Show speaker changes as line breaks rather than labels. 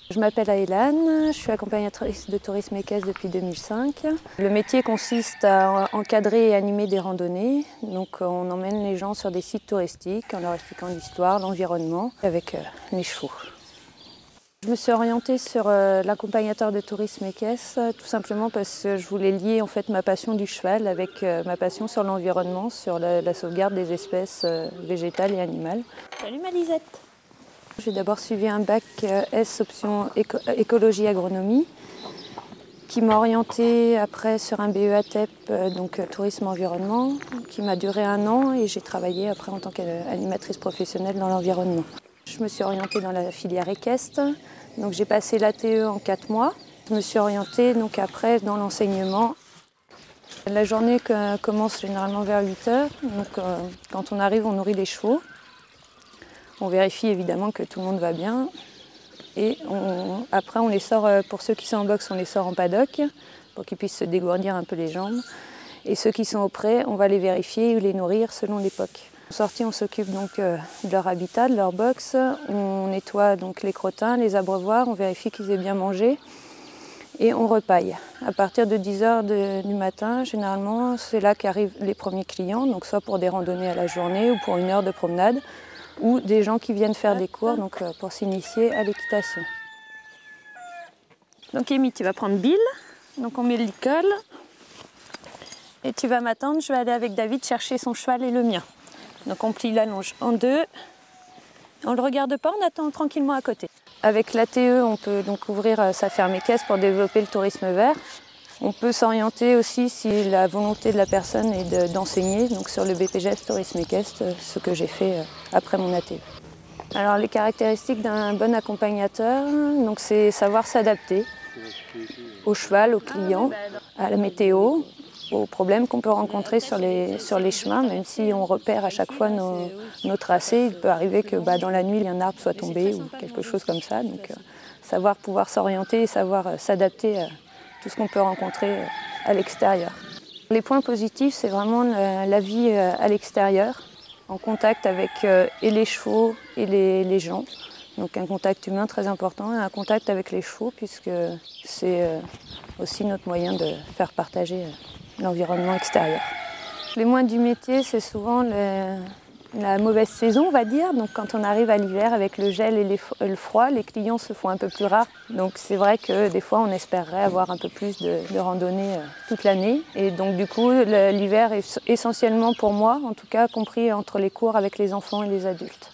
Je m'appelle Aélane, je suis accompagnatrice de tourisme équestre depuis 2005. Le métier consiste à encadrer et animer des randonnées. Donc on emmène les gens sur des sites touristiques en leur expliquant l'histoire, l'environnement avec les chevaux. Je me suis orientée sur l'accompagnateur de tourisme équestre tout simplement parce que je voulais lier en fait ma passion du cheval avec ma passion sur l'environnement, sur la sauvegarde des espèces végétales et animales. Salut ma Lisette! J'ai d'abord suivi un bac S option écologie agronomie qui m'a orientée après sur un BEA TEP, donc tourisme environnement, qui m'a duré 1 an et j'ai travaillé après en tant qu'animatrice professionnelle dans l'environnement. Je me suis orientée dans la filière équestre, donc j'ai passé l'ATE en 4 mois. Je me suis orientée donc après dans l'enseignement. La journée commence généralement vers 8 h, donc quand on arrive on nourrit les chevaux. On vérifie évidemment que tout le monde va bien et après on les sort, pour ceux qui sont en boxe, on les sort en paddock pour qu'ils puissent se dégourdir un peu les jambes. Et ceux qui sont au pré, on va les vérifier et les nourrir selon l'époque. En sortie, on s'occupe donc de leur habitat, de leur box, on nettoie donc les crottins, les abreuvoirs, on vérifie qu'ils aient bien mangé et on repaille. À partir de 10 h du matin, généralement, c'est là qu'arrivent les premiers clients, donc soit pour des randonnées à la journée ou pour 1 heure de promenade, ou des gens qui viennent faire des cours donc, pour s'initier à l'équitation. Donc Amy, tu vas prendre Bill, donc on met le colle et tu vas m'attendre, je vais aller avec David chercher son cheval et le mien. Donc on plie la longe en 2, on ne le regarde pas, on attend tranquillement à côté. Avec l'ATE, on peut donc ouvrir sa ferme équestre pour développer le tourisme vert. On peut s'orienter aussi si la volonté de la personne est d'enseigner, donc sur le BPGEPS tourisme équestre, ce que j'ai fait après mon ATE. Alors les caractéristiques d'un bon accompagnateur, donc c'est savoir s'adapter au cheval, au client, à la météo, aux problèmes qu'on peut rencontrer sur les chemins, même si on repère à chaque fois nos tracés, il peut arriver que dans la nuit, un arbre soit tombé ou quelque chose comme ça. Donc savoir pouvoir s'orienter et savoir s'adapter à tout ce qu'on peut rencontrer à l'extérieur. Les points positifs, c'est vraiment la vie à l'extérieur, en contact avec et les chevaux et les gens. Donc un contact humain très important et un contact avec les chevaux puisque c'est aussi notre moyen de faire partager l'environnement extérieur. Les moins du métier, c'est souvent la mauvaise saison, on va dire. Donc quand on arrive à l'hiver avec le gel et le froid, les clients se font un peu plus rares. Donc c'est vrai que des fois on espérerait avoir un peu plus de randonnées toute l'année. Et donc du coup l'hiver est essentiellement pour moi, en tout cas compris entre les cours avec les enfants et les adultes.